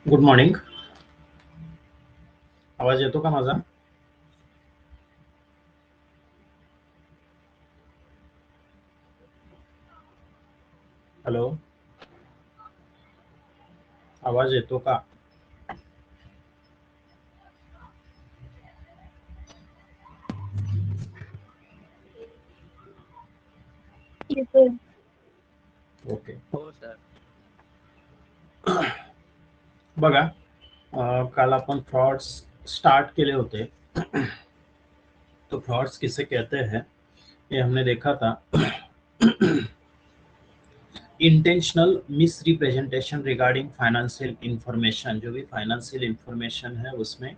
Good morning. आवाज येतो का माझा? हॅलो, आवाज येतो का? येतोय. ओके. हो सर. बघा, काल आपण फ्रॉड्स स्टार्ट केले होते. तो फ्रॉड्स किसे कहते हैं ये हमने देखा था. Intentional miss representation regarding financial information, जो भी फाइनेंशियल इंफॉर्मेशन है उसमें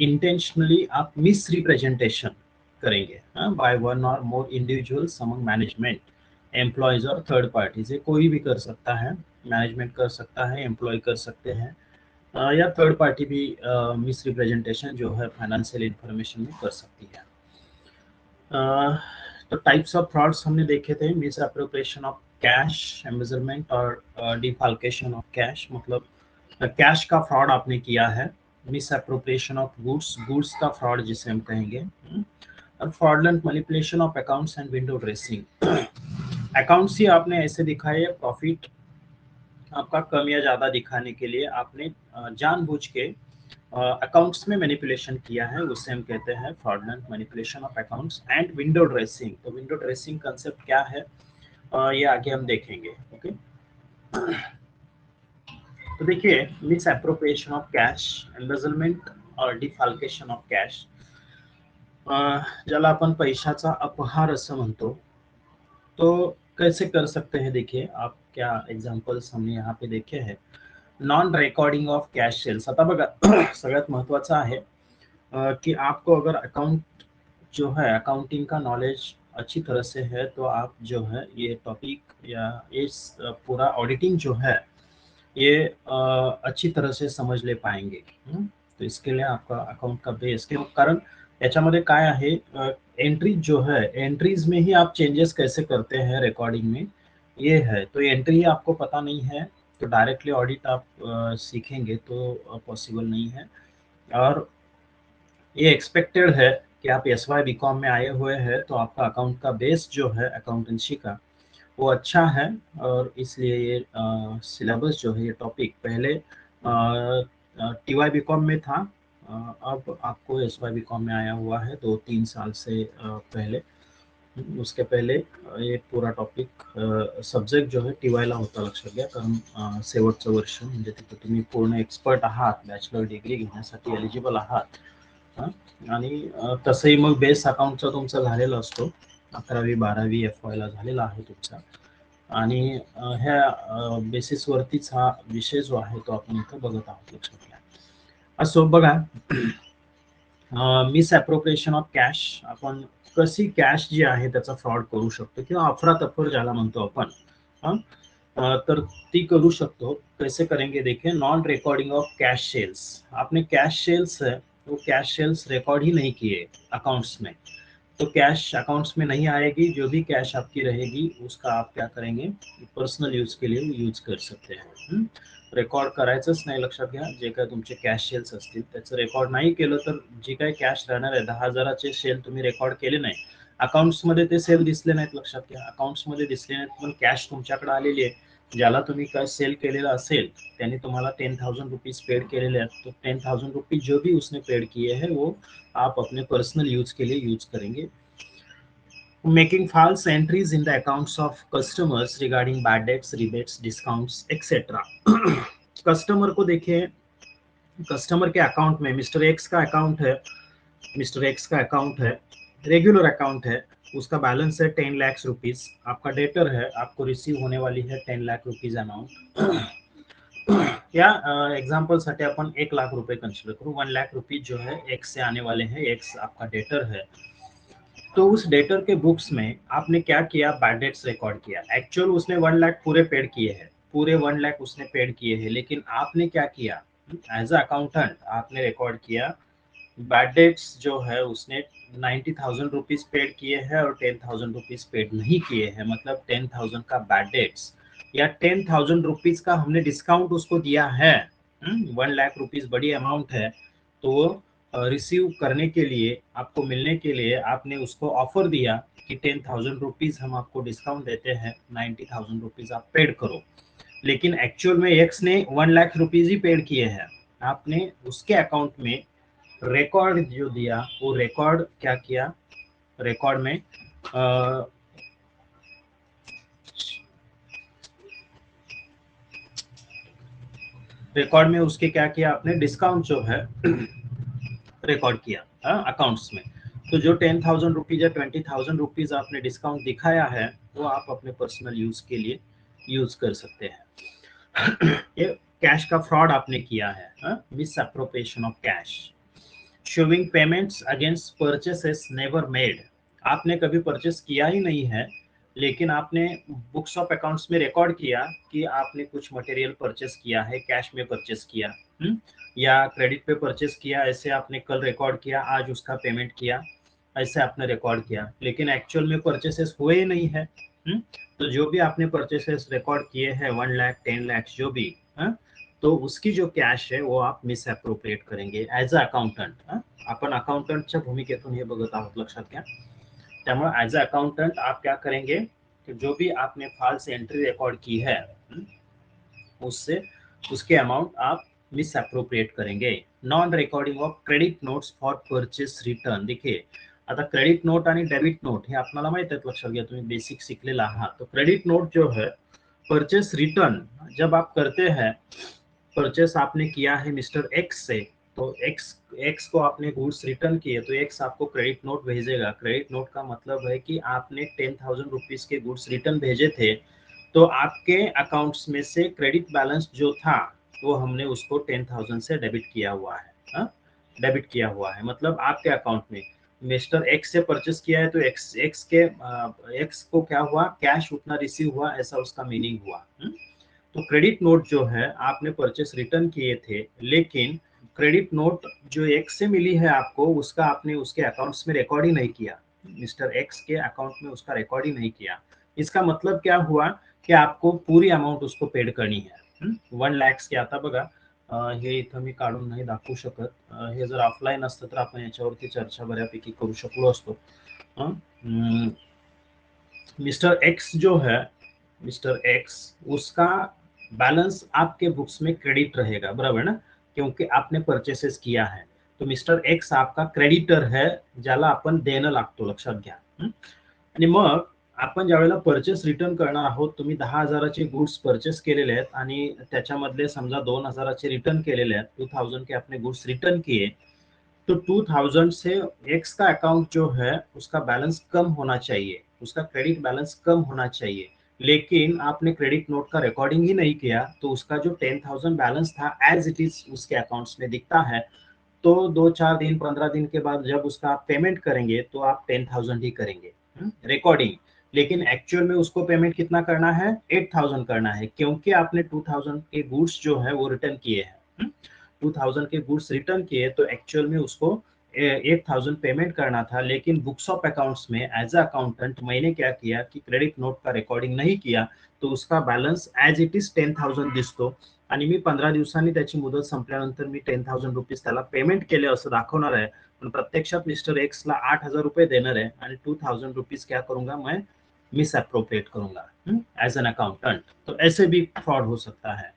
इंटेंशनली आप मिस रिप्रेजेंटेशन करेंगे बाय वन और मोर इंडिविजुअल्स अमंग मैनेजमेंट, एम्प्लॉयज और थर्ड पार्टीज. ये कोई भी कर सकता है, मैनेजमेंट कर सकता है, एम्प्लॉय कर सकते हैं, या थर्ड पार्टी भी मिस रिप्रेजेंटेशन जो है फाइनेंशियल इंफॉर्मेशन में कर सकती है. तो टाइप्स ऑफ फ्रॉड्स हमने देखे थे. Misappropriation of cash, embezzlement और डिफाल्केशन ऑफ कैश, मतलब कैश का फ्रॉड आपने किया है. Misappropriation of goods, goods का फ्रॉड जिसे हम कहेंगे. और fraudulent manipulation of accounts and window dressing. Accounts ही आपने ऐसे दिखाए, प्रॉफिट आपका कम या ज्यादा दिखाने के लिए आपने जानबूझ के अकाउंट्स में मैनिपुलेशन किया है, उसे हम कहते हैं fraudulent manipulation of accounts and window dressing. तो विंडो ड्रेसिंग कंसेप्ट क्या है ये आगे हम देखेंगे. ओके. तो देखिए, miss appropriation of cash, embezzlement और डिफाल्केशन ऑफ कॅश, ज्याला आपण पैशाचा अपहार असं म्हणतो, तो कैसे कर सकते हैं. देखिए, आप क्या एग्जांपल्स हमने यहाँ पे देखे हैं. Non recording of cash sales. आता बघा, सगळ्यात महत्वाचं आहे कि आपको अगर अकाउंट जो है, अकाउंटिंग का नॉलेज अच्छी तरह से है, तो आप जो है ये टॉपिक या इस पूरा ऑडिटिंग जो है ये अच्छी तरह से समझ ले पाएंगे. तो इसके लिए आपका अकाउंट का बेस, क्यों, कारण याच्यामध्ये काय आहे, एंट्रीज जो है, एंट्रीज में ही आप चेंजेस कैसे करते हैं रिकॉर्डिंग में, ये है. तो एंट्री ही आपको पता नहीं है तो डायरेक्टली ऑडिट आप सीखेंगे तो पॉसिबल नहीं है. और ये एक्सपेक्टेड है कि आप एस वाई बी कॉम में आए हुए हैं तो आपका अकाउंट का बेस जो है अकाउंटेंसी का वो अच्छा है. और इसलिए ये सिलेबस जो है, ये टॉपिक पहले टी वाई बी कॉम में था, अब आपको एस वाई बी कॉम में आया हुआ है 2-3 साल से पहले. उसके पहले ये पूरा टॉपिक सब्जेक्ट जो है टी वायला होता, लक्षात घ्या, कारण शेवटचं वर्ष म्हणजे तिथे तुम्ही पूर्ण एक्सपर्ट आहात, बॅचलर डिग्री घेण्यासाठी एलिजिबल आहात. आणि तसंही मग बेस अकाउंटचा तुमचा झालेला असतो, 11वी-12वी एफ वायला झालेला आहे तुमचा. आणि ह्या बेसिसवरतीच हा विषय जो आहे तो आपण इथं बघत आहोत, लक्षात घ्या. असो, बघा, मिस अप्रोप्रिएशन ऑफ कॅश, आपण कशी कॅश जी आहे त्याचा फ्रॉड करू शकतो किंवा अफरातफर ज्याला म्हणतो आपण, तर ती करू शकतो. कैसे करेंगे, देखिए. Non recording of cash sales. आपने कैश सेल्स है वो कैश सेल्स रिकॉर्ड ही नहीं किए अकाउंट्स में, तो कैश अकाउंट्स में नहीं आएगी. जो भी कैश आपकी रहेगी उसका आप क्या करेंगे, पर्सनल यूज के लिए यूज कर सकते हैं. रेकॉर्ड करायचंच नाही, लक्षात घ्या. जे काय तुमचे कॅश सेल्स असतील त्याचं रेकॉर्ड नाही केलं तर जी काही कॅश राहणार आहे, 10,000चे सेल तुम्ही रेकॉर्ड केले नाही, अकाउंट्समध्ये ते सेल दिसले नाहीत, लक्षात घ्या. अकाउंट्समध्ये दिसले नाहीत पण कॅश तुमच्याकडे आलेली आहे, ज्याला तुम्ही काय सेल केलेला असेल त्यांनी तुम्हाला 10,000 रुपीज पेड केलेले आहेत, तो 10,000 रुपीज जो भी उसने पेड किए हैं वो आप अपने पर्सनल यूज के लिए यूज करेंगे. Making false entries in the accounts of customers regarding bad debts, rebates, discounts etcetera. Customer को देखिए, कस्टमर के अकाउंट में मिस्टर एक्स का अकाउंट है, मिस्टर एक्स का अकाउंट है, रेगुलर अकाउंट है, उसका बैलेंस है 10 लाख रुपीज, आपका डेटर है, आपको रिसीव होने वाली है 10 लाख रुपीज अमाउंट. या एग्जाम्पल साठी अपन 1 लाख रुपए कंसिडर करूँ. 1 लाख रुपीज जो है एक्स से आने वाले हैं, एक्स आपका डेटर है. तो उस डेटर के बुक्स में आपने क्या किया, बैड डेट्स रिकॉर्ड किया. एक्चुअल उसने 1 लाख पूरे पेड किए हैं, पूरे 1 लाख उसने पेड किए हैं, लेकिन आपने क्या किया, एज अ अकाउंटेंट आपने रिकॉर्ड किया बैड डेट्स जो है उसने 90,000 रुपीज पेड किए हैं और 10,000 रुपीज पेड नहीं किए हैं, मतलब 10,000 का बैड डेट्स या 10,000 रुपीज का हमने डिस्काउंट उसको दिया है, 1 लाख रुपीस बड़ी अमाउंट है, तो वो रिसीव करने के लिए, आपको मिलने के लिए आपने उसको ऑफर दिया कि 10,000 रुपीज हम आपको डिस्काउंट देते हैं, 90,000 रुपीज आप पेड करो। लेकिन एक्चुअल में एक्स ने 1 लाख रुपीज ही पेड किए हैं। आपने उसके अकाउंट में रिकॉर्ड जो दिया, वो रिकॉर्ड क्या किया, रिकॉर्ड में रिकॉर्ड में उसके क्या किया आपने, डिस्काउंट जो है रिकॉर्ड किया अकाउंट्स में। तो जो 10,000 रुपीज या 20,000 रुपीज आपने डिस्काउंट दिखाया है, वो आप अपने पर्सनल यूज के लिए यूज कर सकते हैं। ये कैश का फ्रॉड आपने किया है, misappropriation of cash. Showing payments against purchases never made, आपने कभी परचेस किया ही नहीं है, लेकिन आपने बुक्स ऑफ अकाउंट्स में रिकॉर्ड किया कि आपने कुछ मटेरियल परचेस किया है, कैश में परचेस किया, या क्रेडिट पे परचेस किया, ऐसे आपने कल रिकॉर्ड किया, आज उसका पेमेंट किया, ऐसे आपने रिकॉर्ड किया, लेकिन एक्चुअल में परचेसेस हुए ही नहीं है। तो जो भी आपने परचेसेस रिकॉर्ड किए हैं 1 लाख 10 लाख जो भी, तो उसकी जो कॅश आहे वो आप मिस अप्रोप्रिएट करेंगे ॲज अ अकाउंटंट। आपण अकाउंटंटच्या भूमिकेतून हे बघत आहोत, लक्षात घ्या। त्यामुळे ॲज अ अकाउंटंट आप क्या करेंगे कि जो भी आपने फॉल्स एंट्री रिकॉर्ड की है, उससे उसके अमाउंट आप मिस अप्रोप्रिएट करेंगे। Non recording of credit notes for purchase return, देखिए आता क्रेडिट नोट आणि डेबिट नोट हे आपल्याला माहित आहे, लक्षात घ्या, तुम्ही बेसिक शिकलेला आहात। तो क्रेडिट नोट जो है परचेस रिटर्न जब आप करते हैं, परचेस आपने किया है मिस्टर एक्स से, तो एक्स को आपने गुड्स रिटर्न किए, तो एक्स आपको क्रेडिट नोट भेजेगा। क्रेडिट नोट का मतलब है कि आपने 10,000 रुपीज के गुड्स रिटर्न भेजे थे, तो आपके अकाउंट्स में से क्रेडिट बैलेंस जो था वो हमने उसको 10,000 से डेबिट किया हुआ है, डेबिट किया हुआ है। मतलब आपके अकाउंट में मिस्टर एक्स से परचेस किया है, तो एक्स को क्या हुआ, कैश उतना रिसीव हुआ, ऐसा उसका मीनिंग हुआ। तो क्रेडिट नोट जो है आपने परचेस रिटर्न किए थे, लेकिन क्रेडिट नोट जो एक्स से मिली है आपको, उसका आपने उसके अकाउंट्स में रिकॉर्ड ही नहीं किया, मिस्टर एक्स के अकाउंट में उसका रिकॉर्ड ही नहीं किया। इसका मतलब क्या हुआ कि आपको पूरी अमाउंट उसको पेड करनी है। 1 लाख के आता बघा, हे इथं मी काढून नाही दाखवू शकत, हे जर ऑफलाईन असतं तर आपण याच्यावरती चर्चा बऱ्यापैकी करू शकलो असतो। मिस्टर एक्स जो है, मिस्टर एक्स, उसका बैलेंस आपके बुक्स में क्रेडिट रहेगा, बराबर ना, क्योंकि आपने परचेसेस किया है। तो मिस्टर एक्स आपका क्रेडिटर है, ज्याला आपण देणं लागतो, लक्षात घ्या। आणि मग आपण ज्यावेळेला परचेस रिटर्न करणार आहोत, तुम्ही 10,000चे गुड्स परचेस केलेले आहेत आणि त्याच्यामधले समजा 2,000चे रिटर्न केलेले आहेत, 2,000 के आपने गुड्स रिटर्न किए, तो 2000 से एक्स का अकाउंट जो है उसका बैलेंस कम होना चाहिए, उसका क्रेडिट बैलेंस कम होना चाहिए, लेकिन आपने क्रेडिट नोट का रिकॉर्डिंग ही नहीं किया, तो उसका जो 10,000 बैलेंस था एज इट इज उसके अकाउंट्स में दिखता है। तो 2-4 दिन 15 दिन के बाद जब उसका आप पेमेंट करेंगे, तो आप 10,000 ही करेंगे रिकॉर्डिंग, लेकिन एक्चुअल में उसको पेमेंट कितना करना है, 8,000 करना है, क्योंकि आपने 2,000 के गुड्स जो है वो रिटर्न किए हैं। 2,000 के गुड्स रिटर्न किए, तो एक्चुअल में उसको 8,000 पेमेंट करना था, लेकिन बुक्स ऑफ अकाउंट्स में एज अ अकाउंटेंट मैंने क्या किया कि क्रेडिट नोट का रिकॉर्डिंग नहीं किया, तो उसका बैलेंस एज इट इज 10,000 दिसतो, आणि मी 15 दिवसांनी त्याची मुदत संपल्यानंतर मी 10,000 रुपीज त्याला पेमेंट केले असं दाखवणार आहे, पण प्रत्यक्षात मिस्टर एक्स ला 8,000 रुपये देणार है, आणि 2,000 रुपीज क्या करूंगा मैं, मिस अप्रोप्रिएट करूंगा एज एन अकाउंटेंट। तो ऐसे भी फ्रॉड हो सकता है।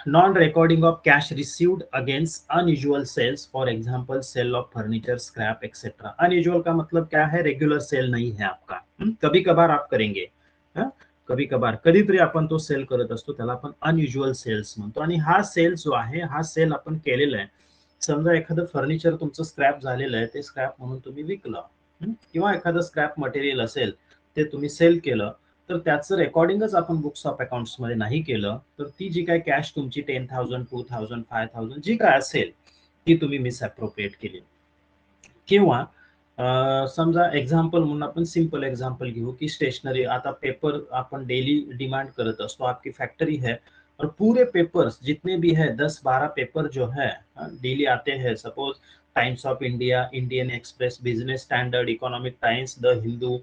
non-recording of cash received against unusual sales, for example sale of furniture, scrap etc। unusual का मतलब क्या है, रेग्युलर सेल नहीं है आपका, कभी कभार आप करेंगे, कभी कभार कधीतरी आपण तो सेल करत असतो, त्याला आपण अनयुज्युअल सेल्स म्हणतो। आणि हा सेल जो आहे, हा सेल आपण केलेला आहे, समजा एखादं फर्निचर तुमचं स्क्रॅप झालेलं आहे, ते स्क्रॅप म्हणून तुम्ही विकलं, किंवा एखादं स्क्रॅप मटेरियल असेल ते तुम्ही सेल केलं, तर त्याचं रेकॉर्डिंगच आपण बुक्स ऑफ अकाउंट्स मध्ये नाही केलं, तर ती जी काय कॅश तुमची 10,000 2,000 5,000 जी काय असेल, ती तुम्ही मिस अप्रोप्रिएट केली। किंवा समजा एक्झाम्पल म्हणून आपण सिंपल एक्झाम्पल घेऊ की स्टेशनरी, आता पेपर अपन डेली डिमांड करत असतो, आपकी फैक्ट्री है और पूरे पेपर्स जितने भी है 10-12 पेपर जो है डेली आते हैं, suppose times of India, Indian express, business standard, economic times, the Hindu,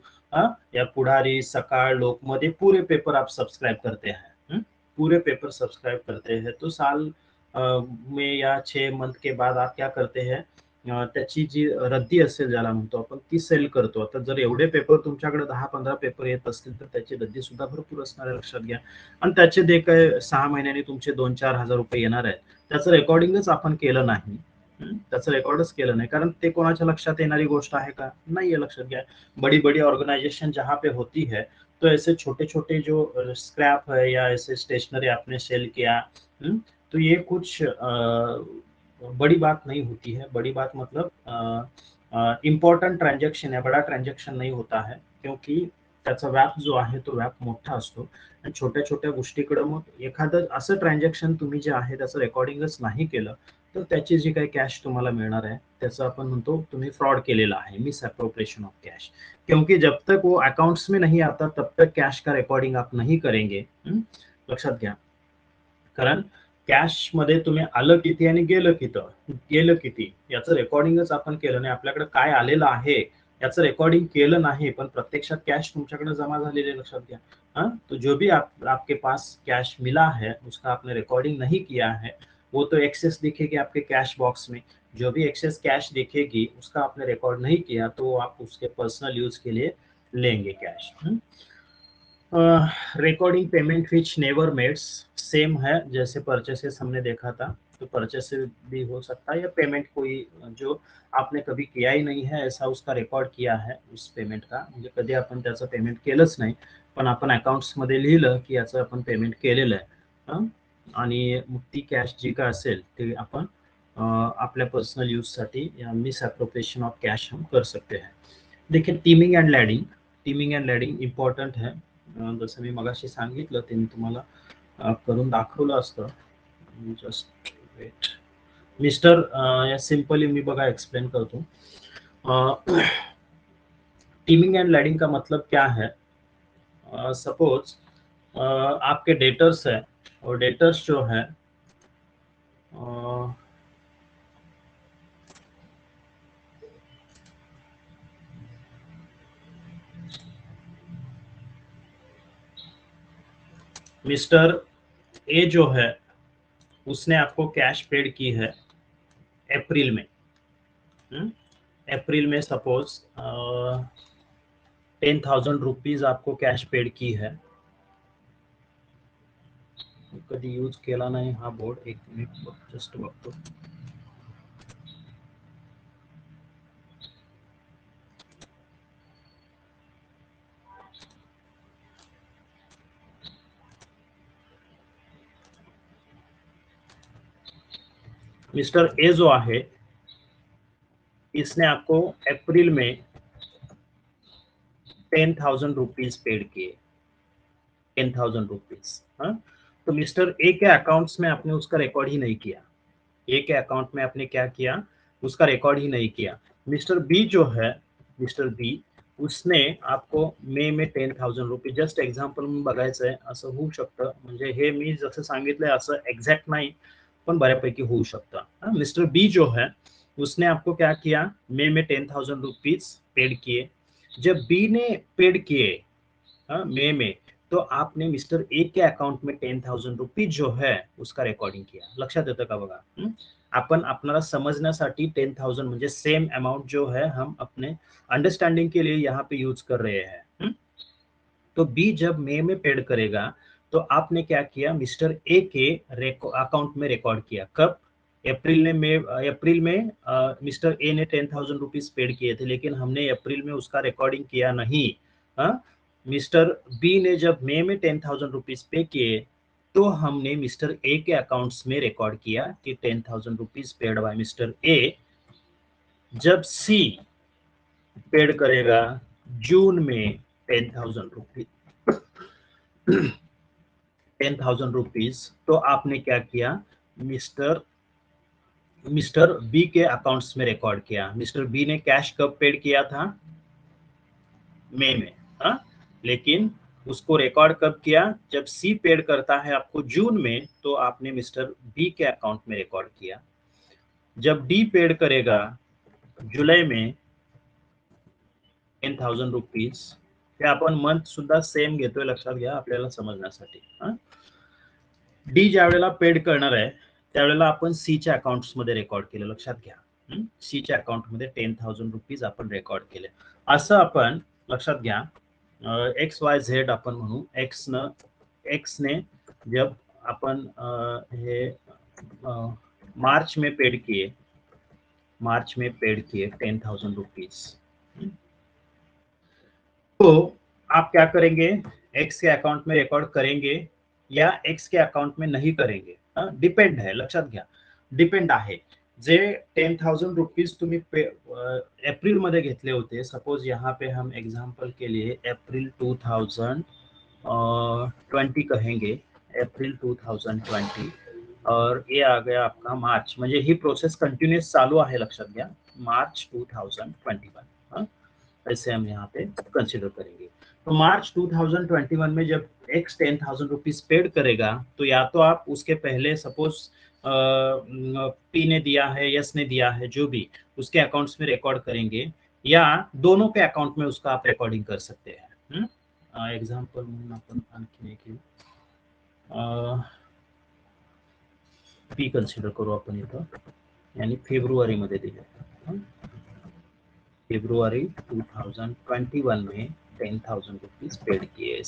या पुढारी, सकाळ, लोकमत, ये पूरे पेपर आप सब्सक्राइब करते हैं, पूरे पेपर सब्सक्राइब करते हैं तो साल में या 6 मंथ के बाद आप क्या करते हैं, त्याची जी रद्दी असेल ज्याला म्हणतो आपण ती सेल करतो. आता जर एवढे पेपर तुमच्याकडे 10-15 पेपर येत असतील तर त्याची रद्दी सुद्धा भरपूर असणार आहे, लक्षात घ्या. आणि त्याचे जे काही 6 महिन्यांनी तुमचे 2-4 हजार रुपये येणार आहेत त्याचं रेकॉर्डिंगच आपण केलं नाही, त्याचं रेकॉर्डच केलं नाही, कारण ते कोणाच्या लक्षात येणारी गोष्ट आहे का, नाहीये, लक्षात घ्या. बड़ी बड़ी ऑर्गेनाइजेशन जहाँ पे होती है तो ऐसे छोटे छोटे जो स्क्रैप है या ऐसे स्टेशनरी आपने सेल किया, तो ये कुछ बड़ी बात नहीं होती है. बड़ी बात मतलब इम्पॉर्टंट ट्रांजैक्शन है, बड़ा ट्रांजैक्शन नहीं होता है, क्योंकि त्याचा व्याप जो आहे तो व्याप मोठा असतो. आणि छोट्या छोट्या गोष्टीकडे मग एखादं असं ट्रान्झॅक्शन तुम्ही जे आहे त्याचं रेकॉर्डिंगच नाही केलं तर त्याची जी काही कॅश तुम्हाला मिळणार आहे त्याचं आपण म्हणतो तुम्ही फ्रॉड केलेला आहे, मिस अप्रोप्रिएशन ऑफ कैश. क्योंकि जब तक वो अकाउंट्स में नहीं आता तब तक कैश का रेकॉर्डिंग आप नहीं करेंगे. लक्षात घ्या, कारण कॅश मध्ये तुम्ही आलं किती आणि गेलं किती याचं रेकॉर्डिंगच आपण केलं नाही. आपल्याकडे काय आलेलं आहे याचं रेकॉर्डिंग केलं नाही, पण प्रत्यक्षात कॅश तुमच्याकडे जमा झालेली आहे, लक्षात घ्या. तो जो भी आपके पास कैश मिला है उसका आपने रिकॉर्डिंग नहीं किया है, वो तो एक्सेस दिखेगी आपके कैश बॉक्स में. जो भी एक्सेस कैश दिखेगी उसका आपने रिकॉर्ड नहीं किया तो आप उसके पर्सनल यूज के लिए लेंगे cash. Recording payment which never made same है जैसे परचेसेस हमने देखा था, तो परचेसेस भी हो सकता है या पेमेंट कोई जो आपने कभी किया ही नाही है ऐसा उसका रेकॉर्ड किया है उस पेमेंट का, म्हणजे कधी आपण त्याचं पेमेंट केलंच नाही पण आपण अकाउंट्स मध्ये लिहिलं की याचं आपण पेमेंट केलेलं आहे. आणि मग ती कॅश जी काय असेल ते आपण आपल्या पर्सनल यूज साठी मिस अप्रोप्रिएशन ऑफ कैश हम कर सकते हैं. देखिए टीमिंग एंड लॅडिंग इम्पॉर्टंट है. जसं मी मगाशी सांगितलं ते मी तुम्हाला करून दाखवलं असतं. जस्ट वेट मिस्टर, या सिंपली मी बघा एक्सप्लेन करतो. टीमिंग एंड लैडिंग का मतलब क्या है. सपोज आपके डेटर्स है और डेटर्स जो है मिस्टर ए जो है उसने आपको कैश पेड की है अप्रैल में. अप्रैल में सपोज 10,000 रुपीज आपको कैश पेड की है. कधी यूज केला नाही हा बोर्ड, एक मिनिट जस्ट बघतो. मिस्टर ए जो है इसने आपको अप्रैल में 10,000 रुपीज पेड किए, 10,000 रुपीज. तो मिस्टर ए के अकाउंट्स में आपने उसका रिकॉर्ड ही नहीं किया. ए के अकाउंट में आपने क्या किया, उसका रिकॉर्ड ही नहीं किया. मिस्टर बी जो है, मिस्टर बी उसने आपको मे में 10,000 रुपीज, जस्ट एक्झाम्पल म्हणून बघायचं आहे, असं होऊ शकतं. म्हणजे हे मी जसं सांगितलंय असं एक्झॅक्ट नाही पण बऱ्यापैकी होऊ शकतं. मिस्टर बी जो है उसने आपको क्या किया, मे में 10,000 रुपीज पेड किए. जब बी ने पेड किए मई में, तो आपने मिस्टर ए के अकाउंट में 10,000 रुपीज जो है उसका रेकॉर्डिंग किया. लक्षात येतं का बघा. आपण आपल्याला समझण्यासाठी 10,000 म्हणजे सेम अमाउंट जो है हम अपने अंडरस्टैंडिंग के लिए यहाँ पे यूज कर रहे हैं. तो बी जब मई में पेड करेगा तो आपने क्या किया, मिस्टर ए के अकाउंट में रिकॉर्ड किया. कब, अप्रैल में मिस्टर ए ने 10,000 रुपीज पेड किए थे, लेकिन हमने अप्रैल में उसका रिकॉर्डिंग किया नहीं. मिस्टर बी ने जब मई में 10,000 रुपीज पे किए तो हमने मिस्टर ए के अकाउंट्स में रिकॉर्ड किया कि 10,000 rupees paid by mister A. जब सी पेड करेगा जून में 10,000 रुपीज, 10,000 रुपीज, तो आपने क्या किया, मिस्टर बी के अकाउंट्स में रिकॉर्ड किया. मिस्टर बी ने कैश कब पेड किया था, मई में. लेकिन उसको रिकॉर्ड कब किया, जब सी पेड करता है आपको जून में, तो आपने मिस्टर बी के अकाउंट में रिकॉर्ड किया. जब डी पेड करेगा जुलाई में 10,000 रुपीज, हे आपण मंथ सुद्धा सेम घेतोय, लक्षात घ्या आपल्याला समजण्यासाठी. डी ज्या वेळेला पेड करणार आहे त्यावेळेला आपण सी च्या अकाउंट्स मध्ये रेकॉर्ड केलं, लक्षात घ्या. सी च्या अकाउंट मध्ये 10,000 रुपीज आपण रेकॉर्ड केले. असं आपण लक्षात घ्या, एक्स वाय झेड आपण म्हणू, एक्स ने जब अपन हे मार्च में पेड किए 10,000 रुपीज, तो आप क्या करेंगे, एक्स के अकाउंट में रिकॉर्ड करेंगे या एक्स के अकाउंट में नहीं करेंगे, डिपेंड है, लक्षात घ्या, डिपेंड आहे. जे 10,000 रुपीज तुम्ही एप्रिल मध्ये घेतले होते, सपोज यहाँ पे हम एग्जांपल के लिए अप्रैल 2020 कहेंगे, अप्रैल 2020, और ये आ गया आपका मार्च, म्हणजे ही प्रोसेस कंटिन्यूस चालू आहे, लक्षात घ्या, मार्च 2021. ऐसे हम यहाँ पे कंसिडर करेंगे. तो मार्च 2021 में जब एक्स 10,000 रुपीज पेड करेगा, तो या तो आप उसके पहले सपोज पी ने दिया है, यस ने दिया है, जो भी उसके अकाउंट्स में रिकॉर्ड करेंगे, या दोनों के अकाउंट में उसका आप रिकॉर्डिंग कर सकते हैं. एग्जाम्पल म्हणून आपण आणखी एक पी कन्सिडर करू आपण इथं, यानी फेब्रुवारी मध्ये दिले, फेब्रुवरी 2021 में 10,000 रुपीज पेड किए.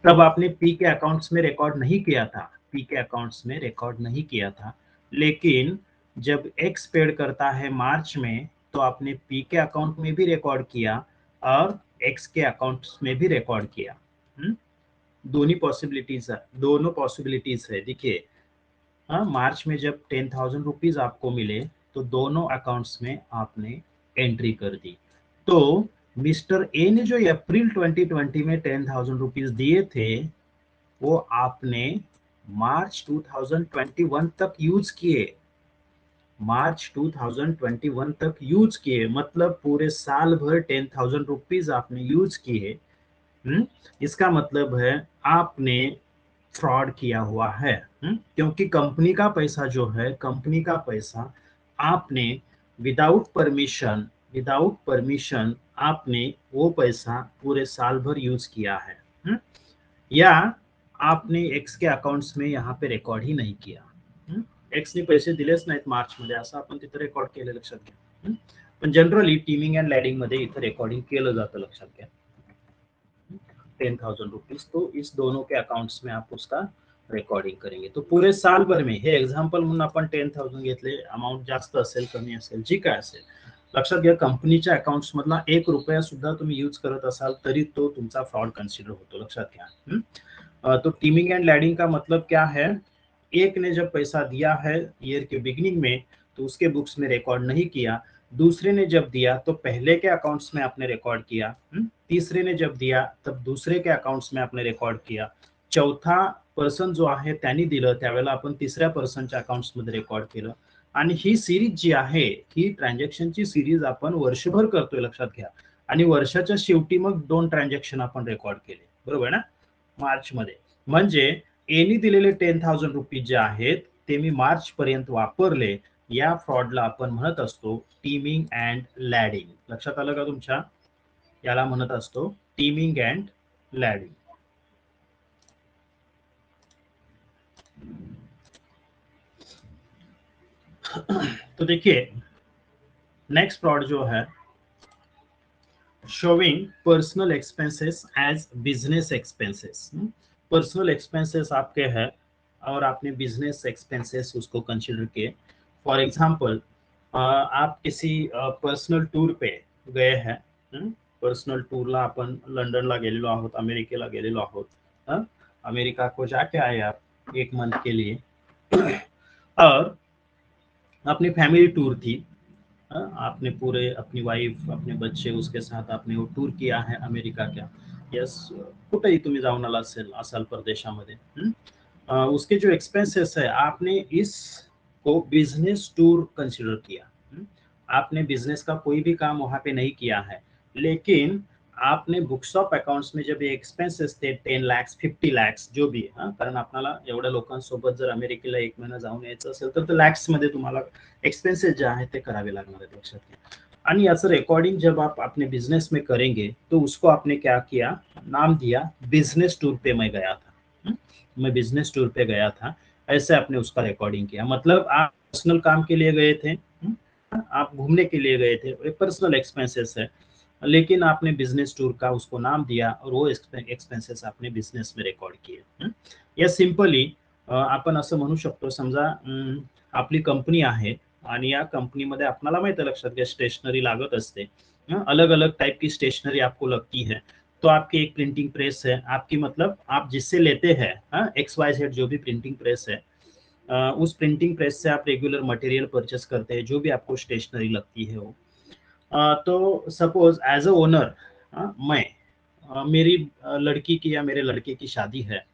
तब आपने पी के अकाउंट्स में रिकॉर्ड नहीं किया था, पी के अकाउंट्स में रिकॉर्ड नहीं किया था, लेकिन जब एक्स पेड करता है मार्च में, तो आपने पी के अकाउंट में भी रिकॉर्ड किया और एक्स के अकाउंट्स में भी रिकॉर्ड किया. दोनों पॉसिबिलिटीज है. देखिए, मार्च में जब 10,000 रुपीज आपको मिले, तो दोनों अकाउंट्स में आपने एंट्री कर दी. तो मिस्टर ए ने जो अप्रैल 2020 में 10,000 रुपीज दिए थे, वो आपने मार्च 2021 तक यूज किए, मार्च 2021 तक यूज किए, मतलब पूरे साल भर 10,000 रुपीज आपने यूज किए. इसका मतलब है आपने फ्रॉड किया हुआ है. क्योंकि कंपनी का पैसा जो है, कंपनी का पैसा आपने विदाउट परमिशन आपने वो पैसा पूरे साल भर यूज किया है, या आपने एक्स के अकाउंट्स में यहाँ पे रेकॉर्ड ही नहीं किया. एक्स ने पैसे दिलेच नाहीत मार्च मध्ये, असं आपण तिथे रेकॉर्ड केलं, लक्षात घ्या. पण जनरली टीमिंग अँड लॅडिंग मध्ये इथं रेकॉर्डिंग केलं जातं, लक्षात घ्या. 10,000 रुपीज, तो इस दोनों के अकाउंट्स में आप उसका रेकॉर्डिंग करेंगे. तो पूरे साल भर में, हे एक्झाम्पल म्हणून आपण 10,000 घेतले, अमाऊंट जास्त असेल कमी असेल जी काय असेल, लक्षात घ्या, कंपनीच्या अकाउंट्स मधला 1 रुपया सुद्धा तुम्ही यूज करत असाल तरी तो तुमचा फ्रॉड कंसिडर होतो, लक्षात घ्या. तो टीमिंग एंड लैडिंग का मतलब क्या है, एक ने जब पैसा दिया है ईयर के बिगिनिंग में, तो उसके बुक्स में रिकॉर्ड नहीं किया, दूसरे ने जब दिया तो पहले के अकाउंट्स में आपने रिकॉर्ड किया, तीसरे ने जब दिया तब दूसरे के अकाउंट्स में आपने रिकॉर्ड किया, चौथा पर्सन जो आहे त्यांनी दिलं त्यावेळेला आपण तिसऱ्या पर्सनच्या अकाउंट्स मध्ये रेकॉर्ड केलं. आणि ही सिरीज जी आहे, ही ट्रान्झॅक्शनची सिरीज आपण वर्षभर करतोय, लक्षात घ्या. आणि वर्षाच्या शेवटी मग 2 ट्रान्झॅक्शन आपण रेकॉर्ड केले, बरोबर ना, मार्च मध्ये. म्हणजे एनी दिलेले 10,000 रुपीज जे आहेत ते मी मार्च पर्यंत वापरले, या फ्रॉडला आपण म्हणत असतो टीमिंग अँड लॅडिंग. लक्षात आलं का तुमच्या, याला म्हणत असतो टीमिंग अँड लॅडिंग. तो देखिए, नेक्स्ट फ्रॉड जो है, showing personal expenses as business expenses. Personal expenses आपके हैं और आपने बिजनेस एक्सपेंसेस उसको कंसिडर किए. फॉर एग्जांपल, आप किसी पर्सनल टूर पे गए हैं, पर्सनल टूरला आपण लंडनला गेलेलो आहोत, अमेरिकेला गेलेलो आहोत, अमेरिका को जाके आए आप 1 मंथ के लिए, और अपनी फैमिली टूर थी, आपने पूरे अपनी वाइफ, अपने बच्चे, उसके साथ आपने वो टूर किया है अमेरिका का, यस, कुठेही तुम्ही जाऊन आला असाल परदेशामध्ये. उसके जो एक्सपेंसेस है, आपने इसको बिजनेस टूर कंसिडर किया. आपने बिजनेस का कोई भी काम वहां पे नहीं किया है, लेकिन आपने बुक्स ऑफ अकाउंट्स में जब ये एक्सपेंसेस थे 10 लाख 50 लाख जो भी, कारण आपल्याला एवढ्या लोकांसोबत जर अमेरिकेला 1 महिना जाऊन यायचं असेल तर लॅक्स मध्ये तुम्हाला एक्सपेंसेस जे आहेत ते करावे लागणार आहेत, लक्षात घ्या. आणि याचं रेकॉर्डिंग जब आप अपने बिजनेस में करेंगे तो उसको आपने क्या किया, नाम दिया बिजनेस टूर पे मैं गया था। मैं बिजनेस टूर पे गया था, ऐसे आपने उसका रिकॉर्डिंग किया। मतलब आप पर्सनल काम के लिए गए थे, आप घूमने के लिए गए थे, एक पर्सनल एक्सपेंसेस है, लेकिन आपने बिझनेस टूर का उसको नाम दिया और वो एक्सपेन्सेस आपने बिझनेस में रेकॉर्ड किए। या सिंपली आपण असं म्हणू शकतो, समजा आपली कंपनी आहे आणि या कंपनीमध्ये आपल्याला माहिती आहे, लक्षात घ्या, स्टेशनरी लागत असते, अलग अलग टाइप की स्टेशनरी आपको लगती है। तो आपकी एक प्रिंटिंग प्रेस है आपकी, मतलब आप जिससे लेते हैं XYZ जो भी प्रिंटिंग प्रेस है, उस प्रिंटिंग प्रेस से आप रेगुलर मटेरियल परचेस करते हैं, जो भी आपको स्टेशनरी लगती है वो। तो सपोज एज अ ओनर मैं मेरी लड़की की या मेरे लड़के की शादी है,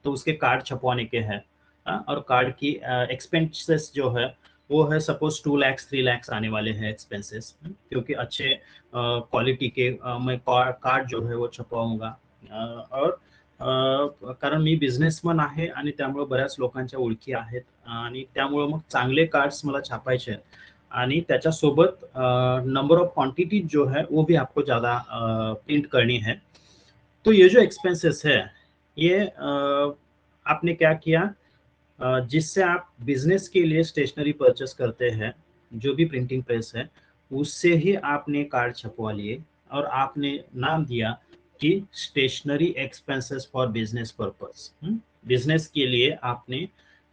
तो उसके कार्ड छपवाने के हैं, और कार्ड की एक्सपेंसेस जो है वो है सपोज 2 लाख 3 लाख आने वाले हैं एक्सपेंसेस, क्योंकि अच्छे क्वालिटी के मैं कार्ड जो है वो छपवाऊंगा। और कारण मी बिझनेसमन आहे आणि त्यामुळे बऱ्याच लोकांच्या ओळखी आहेत आणि त्यामुळे मग चांगले कार्ड्स मला छापायचे आहेत आणि त्याच्यासोबत नंबर ऑफ क्वांटिटी जो है वो भी आपको ज़्यादा प्रिंट करनी है। तो ये जो एक्सपेंसेस है ये आपने क्या किया, जिससे आप बिजनेस के लिए स्टेशनरी परचेस करते हैं, जो भी प्रिंटिंग प्रेस है उससे ही आपने कार्ड छपवा लिए और आपने नाम दिया कि stationery expenses for business purpose. Business के लिए आपने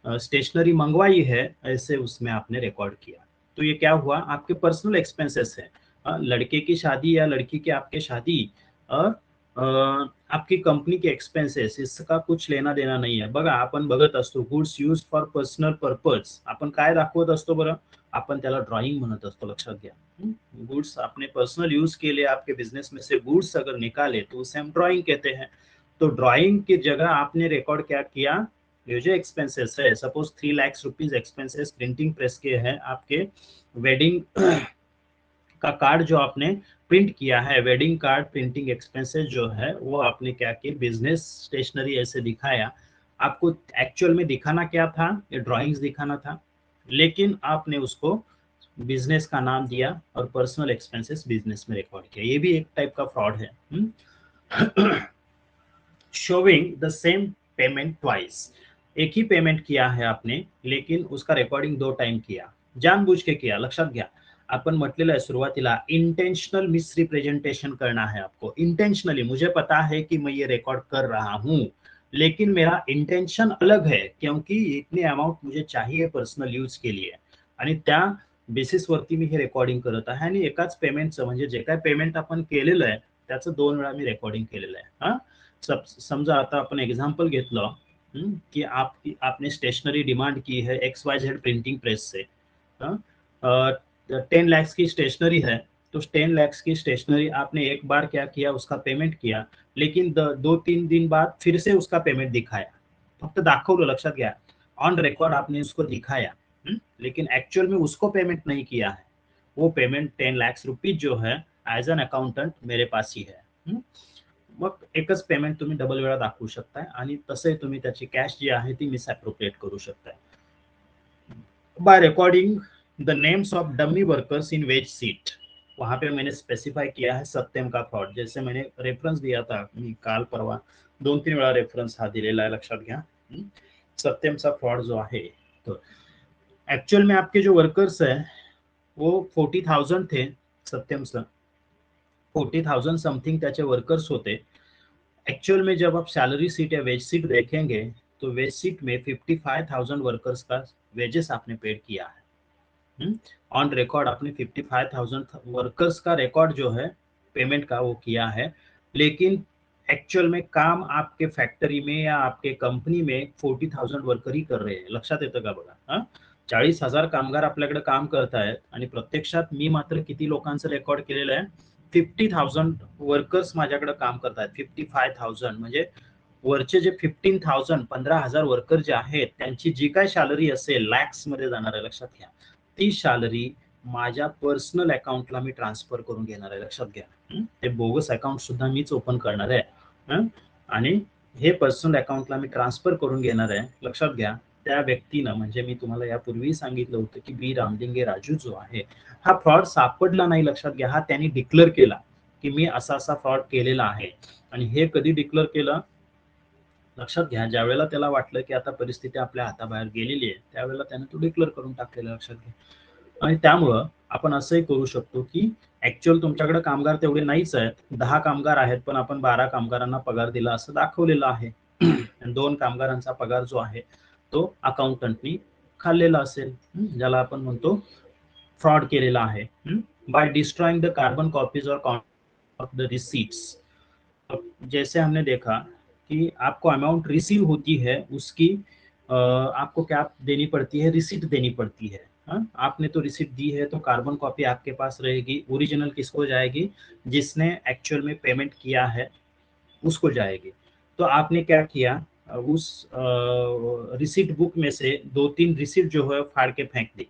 स्टेशनरी मंगवाई है, ऐसे उसमें आपने रिकॉर्ड किया। तो ये क्या हुआ, आपके पर्सनल एक्सपेंसेस है, लड़के की शादी या लड़की की आपके शादी और आपकी कंपनी के एक्सपेन्सेस, इसका कुछ लेना देना नाही आहे। बघा आपण बघत असतो goods use for personal purpose, आपण काय दाखवत असतो बरं, आपण त्याला ड्रॉइंग म्हणत असतो, लक्षात घ्या। गुड्स आपने पर्सनल यूज के लिए आपके बिजनेस में से गुड्स अगर निकाले तो उसे हम ड्रॉइंग कहते हैं। तो ड्रॉइंग की जगह आपने रिकॉर्ड क्या किया, ये जो एक्सपेंसेस है, suppose 3 lakh rupees expenses printing press के हैं, आपके वेडिंग का कार्ड जो आपने प्रिंट किया है, वेडिंग कार्ड प्रिंटिंग एक्सपेंसेस जो है वो आपने क्या किया, बिजनेस स्टेशनरी ऐसे दिखाया। आपको एक्चुअल में दिखाना क्या था, ये ड्राइंग्स दिखाना था, लेकिन आपने उसको बिजनेस का नाम दिया और पर्सनल एक्सपेंसेस बिजनेस में रिकॉर्ड किया। ये भी एक टाइप का फ्रॉड है। Showing the same payment twice, एक ही पेमेंट किया है आपने, लेकिन उसका रेकॉर्डिंग 2 टाइम किया, जानबूझ के किया, लक्षात घ्या। आपण म्हटलेलं आहे सुरुवातीला, इंटेंशनल मिसरिप्रेजेंटेशन करना है आपको। इंटेंशनली मुझे पता है कि मैं ये रिकॉर्ड कर रहा हूं, लेकिन मेरा इंटेंशन अलग है, क्योंकि इतने अमाउंट मुझे चाहिए पर्सनल यूज के लिए आणि त्या बेसिसवरती मी हे रेकॉर्डिंग करत आहे आणि एकाच पेमेंटचं, म्हणजे जे काय पेमेंट आपण केलेलं आहे त्याचं 2 वेळा मी रेकॉर्डिंग केलेलं आहे। समझा, आता अपन एग्जांपल घेतलं कि आपने स्टेशनरी डिमांड की है XYZ प्रिंटिंग प्रेस से, 10 लाख की स्टेशनरी है, तो 10 लाख की स्टेशनरी आपने एक बार क्या किया, उसका पेमेंट किया, लेकिन 2-3 दिन बाद फिर से उसका पेमेंट दिखाया, फक्त दाखवलं, लक्षात घ्या, ऑन रिकॉर्ड आपने उसको दिखाया, लेकिन एक्चुअल में उसको पेमेंट नहीं किया है। वो पेमेंट 10 लाख रुपीज जो है एज एन अकाउंटंट मेरे पास ही है। मग एकच पेमेंट तुम्ही डबल वेळा दाखवू शकताय आणि तसंही तुम्ही त्याची कॅश जी आहे ती मिसअप्रोप्रिएट करू शकताय by recording the names of dummy workers in wage sheet. वहां पे मैंने स्पेसिफाई किया है सत्यम का फ्रॉड, जैसे मैंने रेफरेंस दिया था, मी काल परवा 2-3 वेळा रेफरेंस हा दिलेला आहे, लक्षात घ्या। सत्यमचा फ्रॉड जो आहे, तो एक्चुअल में आपके जो वर्कर्स है वो 40,000 थे, सत्यमचं 40,000 समथिंग त्याचे वर्कर्स होते। एक्चुअल में जब आप सैलरी सीट या वेज सीट देखेंगे तो वेज सीट में 55,000 वर्कर्स का वेजेस आपने पेड किया है। ऑन रिकॉर्ड आपने 55,000 वर्कर्स का रिकॉर्ड जो है पेमेंट का वो किया है, लेकिन एक्चुअल में काम आपके फॅक्टरी में या आपके कंपनी में 40,000 वर्कर ही कर रहे हैं, लक्षात येतं का बघा। 40,000 कामगार आपल्याकडे काम करतायत आणि प्रत्यक्षात मी मात्र किती लोकांचं रेकॉर्ड केलेलं आहे, 50,000 वर्कर्स माझ्याकडे काम करतात। 55,000 म्हणजे वरचे जे 15,000 15,000 वर्कर जे आहेत त्यांची जी काय सॅलरी असेल लॅक्स मध्ये जाणार आहे, लक्षात घ्या, ती सॅलरी माझ्या पर्सनल अकाउंटला मी ट्रान्सफर करून घेणार आहे, लक्षात घ्या। ते बोगस अकाउंट सुद्धा मीच ओपन करणार आहे आणि हे पर्सनल अकाउंटला मी ट्रान्सफर करून घेणार आहे, लक्षात घ्या। त्या व्यक्तीनं, म्हणजे मी तुम्हाला यापूर्वी सांगितलं होतं की बी रामलिंगे राजू जो आहे हा फ्रॉड सापडला नाही, लक्षात घ्या, हा त्यांनी डिक्लेअर केला की मी असा असा फ्रॉड केलेला आहे. आणि हे कधी डिक्लेअर केलं, लक्षात घ्या, ज्या वेळेला त्याला वाटलं की आता परिस्थिती आपल्या हाताबाहेर गेलेली आहे त्यावेळेला त्याने तो डिक्लेअर करून टाकलेला, लक्षात घ्या. आणि त्यामुळं आपण असंही करू शकतो की ऍक्च्युअल तुमच्याकडे कामगार तेवढे नाहीच आहेत, 10 कामगार आहेत पण आपण 12 कामगारांना पगार दिला असं दाखवलेलं आहे. 2 कामगारांचा पगार जो आहे तो अकाउंटंटनी खाल्लेला असेल, ज्याला आपण म्हणतो फ्रॉड केलेला आहे. By destroying the carbon copies और ऑफ द रिसीट्स। अब जैसे हमने देखा कि आपको अमाउंट रिसीव होती है उसकी आपको क्या देनी पड़ती है, रिसीट देनी पड़ती है। हाँ, आपने तो रिसीट दी है तो कार्बन कॉपी आपके पास रहेगी, ओरिजिनल किसको जाएगी, जिसने एक्चुअल में पेमेंट किया है उसको जाएगी। तो आपने क्या किया, उस रिसीट बुक में से 2-3 रिसीट जो है फाड़ के फेक दी।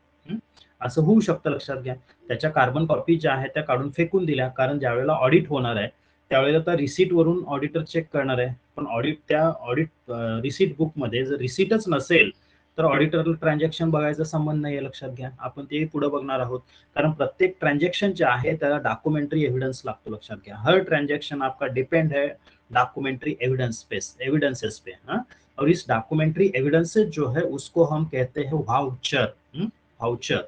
असं होऊ शकतं, लक्षात घ्या. त्याच्या कार्बन कॉपी ज्या आहेत त्या काढून फेकून दिल्या, कारण ज्यावेळेला ऑडिट होणार आहे त्यावेळेला त्या रिसीट वरून ऑडिटर चेक करणार आहे. पण ऑडिट रिसीट बुक मध्ये जर रिसीटच नसेल तर ऑडिटरला ट्रान्झॅक्शन बघायचा संबंध नाही, लक्षात घ्या. आपण ते पुढे बघणार आहोत, कारण प्रत्येक ट्रान्झॅक्शन जे आहे त्याला डॉक्युमेंटरी एव्हिडन्स लागतो, लक्षात घ्या. हर ट्रांजेक्शन आपका डिपेंड है डॉक्यूमेंट्री एविडेंसेस पे, हाँ? और इस डॉक्यूमेंट्री एविडेंसेस जो है उसको हम कहते हैं वाउचर। वाउचर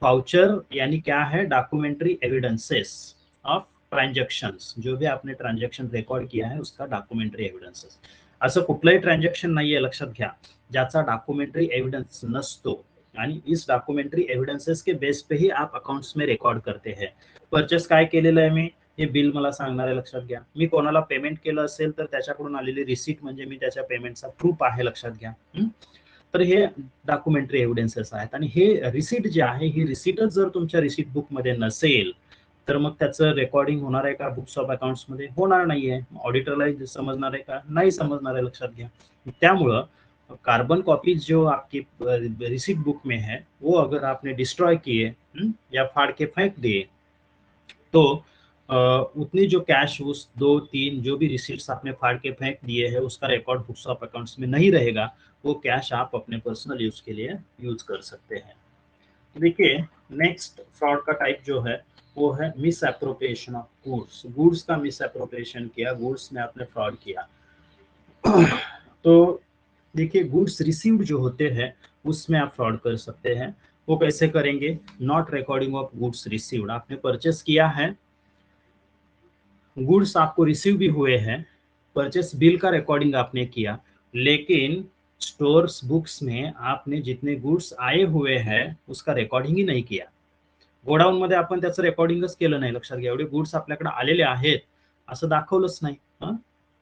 वाउचर यानी क्या है, डॉक्यूमेंट्री एविडेंसेस ऑफ ट्रांजेक्शन्स, जो भी आपने ट्रांजेक्शन रेकॉर्ड किया है उसका डॉक्यूमेंट्री एविडेंसेस. असं कुठलंही ट्रांजेक्शन नाहीये, लक्षात घ्या, ज्याचा डॉक्यूमेंट्री एविडेंस नसतो. आणि इस डॉक्यूमेंट्री एविडेंसेस के बेस पे ही आप अकाउंट्स में रेकॉर्ड करते हैं. परचेस काय केलेलं आहे मी, हे बिल मला सांगणार आहे, लक्षात घ्या. मी कोणाला पेमेंट केलं असेल तर त्याच्याकडून आलेली रिसीट म्हणजे मी त्याच्या पेमेंटचा प्रूफ आहे, लक्षात घ्या. तर हे डॉक्युमेंटरी एव्हिडन्सेस आहेत. आणि हे रिसीट जे आहे, ही रिसीटच जर तुमच्या रिसीट बुक मध्ये नसेल तर मग त्याचं रेकॉर्डिंग होणार आहे का बुक्स ऑफ अकाउंट्स मध्ये, होणार नाहीये. ऑडिटरला समजणार आहे का, नाही समजणार आहे, लक्षात घ्या. त्यामुळं कार्बन कॉपीज जो आपकी रिसीट बुक में है वो अगर आपने डिस्ट्रॉय किए या फाड़ के फेंक दिए तो उतनी जो कैश उस 2-3 जो भी रिसीट्स आपने फाड़ के फेंक दिए हैं उसका रिकॉर्ड बुक्स ऑफ अकाउंट्स में नहीं रहेगा, वो कैश आप अपने पर्सनल यूज के लिए यूज कर सकते हैं. देखिए, नेक्स्ट फ्रॉड का टाइप जो है वो है miss appropriation of goods. Goods का मिस एप्रोप्रिएशन किया, गुड्स में आपने फ्रॉड किया. तो देखिए, गुड्स रिसीव्ड जो होते हैं उसमें आप फ्रॉड कर सकते हैं. वो कैसे करेंगे, not recording of goods received. आपने परचेस किया है, गुड्स आपको रिसीव भी हुए हैं, परचेस बिल का रिकॉर्डिंग आपने किया, लेकिन स्टोर्स बुक्स में आपने जितने गुड्स आए हुए हैं उसका रेकॉर्डिंग ही नाही किया. गोडाऊन मध्ये आपण त्याचं रेकॉर्डिंगच केलं नाही, लक्षात घ्या. एवढे गुड्स आपल्याकडे आलेले आहेत असं दाखवलंच नाही.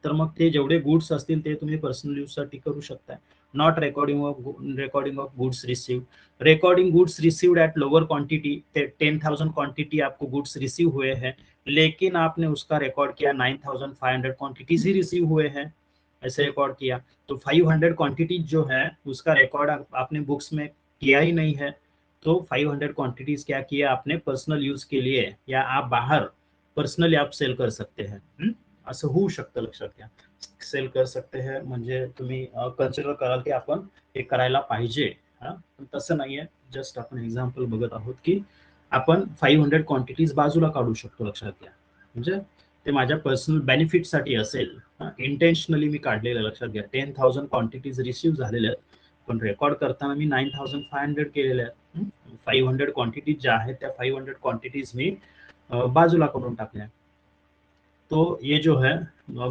तर मग ते जेवढे गुड्स असतील ते तुम्ही पर्सनल यूज साठी करू शकता. Not recording of goods received. Recording goods received at lower quantity, 10,000 quantity आपको गुड्स रिसीव हुए हैं, लेकिन आपने उसका रिकॉर्ड किया 9,500 क्वांटिटीज ही रिसीव हुए हैं, ऐसे रिकॉर्ड किया. तो 500 क्वांटिटीज जो है उसका रिकॉर्ड आपने बुक्स में किया ही नहीं है. तो 500 क्वांटिटीज क्या किया आपने, पर्सनल यूज के लिए या आप बाहर पर्सनली आप सेल कर सकते हैं. असं होऊ शकतं, लक्षात घ्या. सेल कर सकते हैं म्हणजे तुम्ही कन्सिडर कराल की आपण हे करायला पाहिजे. पण तसं नाहीये, जस्ट आपण एक्झाम्पल बघत आहोत की आपण 500 क्वांटिटीज बाजूला काढू शकतो, लक्षात घ्या. म्हणजे ते माझ्या पर्सनल बेनिफिटसाठी असेल, इंटेन्शनली मी काढलेलं, लक्षात घ्या. 10,000 क्वांटिटीज रिसीव्ह झालेल्या आहेत पण रेकॉर्ड करताना मी 9,500 केलेल्या आहेत. 500 क्वांटिटीज ज्या आहेत त्या 500 क्वांटिटीज मी बाजूला करून टाकल्या. तो ये जो है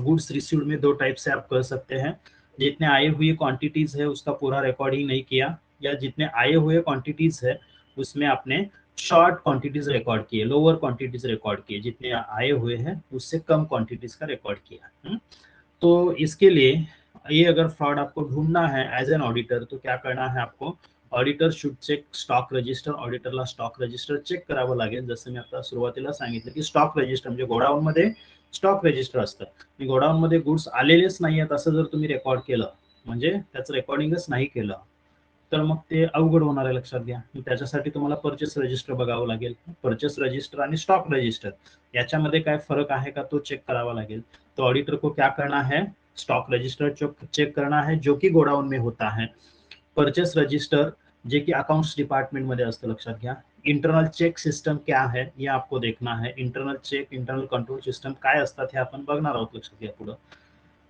गुड्स रिसीव्ड में 2 टाइप से आप कर सकते हैं. जितने आए हुए क्वांटिटीज है उसका पूरा रिकॉर्डिंग नहीं किया, या जितने आए हुए क्वांटिटीज है उसमें आपने शॉर्ट क्वांटिटीज रिकॉर्ड किए, लोअर क्वांटिटीज रिकॉर्ड किए, जितने आए हुए हैं उससे कम क्वांटिटीज का रिकॉर्ड किया. तो इसके लिए ये अगर फ्रॉड आपको ढूंढना है एज एन ऑडिटर तो क्या करना है आपको, auditor should check stock register. ऑडिटरला स्टॉक रजिस्टर चेक करावं लागेल. जसं मी आता सुरुवातीला सांगितलं की स्टॉक रजिस्टर म्हणजे गोडाऊन मध्ये स्टॉक रजिस्टर असतं. गोडाऊन मध्ये गुड्स आलेलेच नाही आहेत असं जर तुम्ही रेकॉर्ड केलं, म्हणजे त्याचं रेकॉर्डिंगच नाही केलं तर मग ते अवघड होणार आहे, लक्षात घ्या. त्याच्यासाठी तुम्हाला परचेस रजिस्टर बघावं लागेल. परचेस रजिस्टर आणि स्टॉक रजिस्टर याच्यामध्ये काय फरक आहे का तो चेक करावा लागेल. तो ऑडिटर को क्या करना है, स्टॉक रजिस्टर चेक करना है जो कि गोडाउन में होता है. परचेस रजिस्टर जे की अकाउंट्स डिपार्टमेंट मध्ये असतं, लक्षात घ्या. इंटरनल चेक सिस्टम क्या है ये आपको देखना है. Internal check, internal control system काय असतात हे आपण बघणार आहोत, लक्षात घ्या. पुढे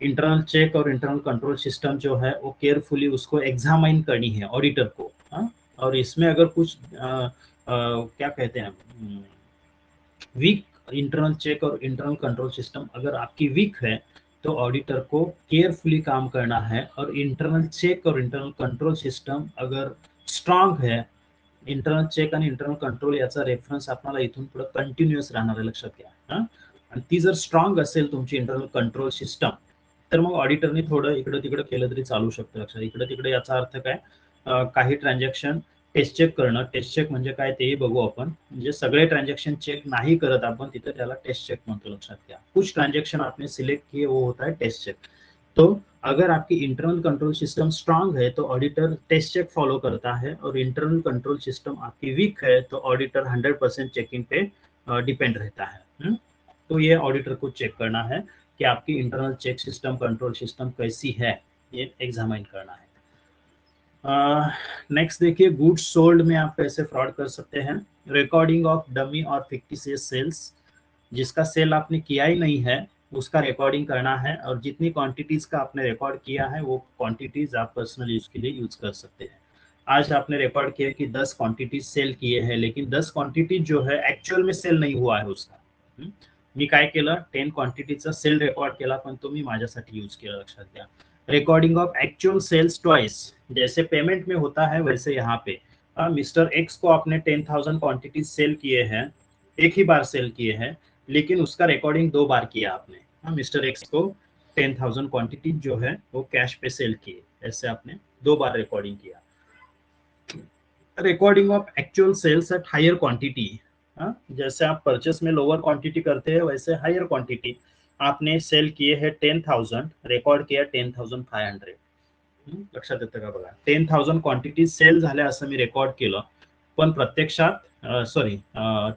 इंटरनल चेक और इंटरनल कंट्रोल सिस्टम जो है वो केयरफुली उसको एग्जामाइन करनी है ऑडिटर को. और इसमें अगर कुछ क्या कहते हैं वीक इंटरनल चेक और इंटरनल कंट्रोल सिस्टम अगर आपकी वीक है तो ऑडिटर को केयरफुली काम करना है. और इंटरनल चेक और इंटरनल कंट्रोल सिस्टम अगर स्ट्रॉंग है, इंटरनल चेक आणि इंटरनल कंट्रोल याचा रेफरन्स आपल्याला इथून पुढे कंटिन्युअस राहणार आहे, लक्षात घ्या. आणि ती जर स्ट्रॉंग असेल तुमची इंटरनल कंट्रोल सिस्टम तर मग ऑडिटरने थोडं इकडे तिकडे केलं तरी चालू शकतं. लक्षात, इकडे तिकडे याचा अर्थ काय, काही ट्रान्झॅक्शन टेस्ट चेक करणं. टेस्ट चेक म्हणजे काय तेही बघू आपण. म्हणजे सगळे ट्रांजेक्शन चेक नहीं करत आपण तिथे त्याला टेस्ट चेक म्हणतो, लक्षात घ्या. कुछ ट्रांजेक्शन आपने सिलेक्ट किए वो होता है टेस्ट चेक. तो अगर आपकी इंटरनल कंट्रोल सिस्टम स्ट्रांग है तो ऑडिटर टेस्ट चेक फॉलो करता है, और इंटरनल कंट्रोल सिस्टम आपकी वीक है तो ऑडिटर 100% चेकिंग पे डिपेंड रहता है. तो ये ऑडिटर को चेक करना है कि आपकी internal check system, control system कैसी है, ये एग्जामाइन करना है. नेक्स्ट देखिए, गुड्स सोल्ड में आप कैसे फ्रॉड कर सकते हैं. रिकॉर्डिंग ऑफ डमी और फिक्टिशियस सेल्स, जिसका सेल आपने किया ही नहीं है उसका रिकॉर्डिंग करना है, और जितनी क्वांटिटीज का आपने रिकॉर्ड किया है वो क्वांटिटीज आप पर्सनल यूज के लिए यूज कर सकते हैं. आज आपने रिकॉर्ड किया कि 10 क्वांटिटीज सेल किए हैं, लेकिन 10 क्वांटिटीज जो है एक्चुअल में सेल नहीं हुआ है उसका. मी काय केलं, 10 क्वांटिटीचा सेल रेकॉर्ड केला पण तो मी माझ्यासाठी यूज केला, लक्षात घ्या. Recording of actual sales twice, जैसे पेमेंट में होता है वैसे यहाँ पे मिस्टर एक्स को आपने 10,000 क्वांटिटीज सेल किए हैं, एक ही बार सेल किए हैं, लेकिन उसका रिकॉर्डिंग 2 बार किया आपने. मिस्टर एक्स को 10,000 क्वांटिटी जो है वो कैश पे सेल किए, ऐसे आपने 2 बार रिकॉर्डिंग किया. Recording of actual sales at higher quantity, जैसे आप परचेस में लोअर क्वांटिटी करते हैं वैसे हायर क्वांटिटी आपने सेल किए हैं 10,000, रेकॉर्ड किया 10,500. लक्षात येतं का बघा, 10,000 क्वांटिटी सेल झाल्या असं मी रेकॉर्ड केलं, पण प्रत्यक्षात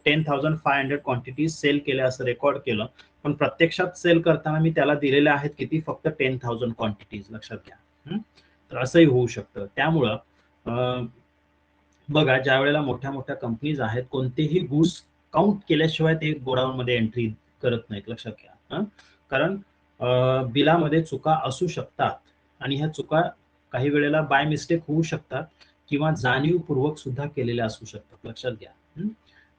10,500 क्वांटिटी सेल केल्या असं रेकॉर्ड केलं, पण प्रत्यक्षात सेल करताना मी त्याला दिलेले आहेत किती, फक्त 10,000 क्वांटिटीज, लक्षात घ्या. तर असंही होऊ शकतं. त्यामुळं बघा, ज्या वेळेला मोठ्या मोठ्या कंपनीज आहेत कोणतेही गुड्स काउंट केल्याशिवाय ते गोडाऊन मध्ये एंट्री करत नाहीत, लक्षात घ्या. कारण बिलामध्ये चुका असू शकतात आणि ह्या चुका काही वेळेला बाय मिस्टेक होऊ शकतात किंवा जाणीवपूर्वक सुद्धा केलेल्या असू शकतात, लक्षात घ्या.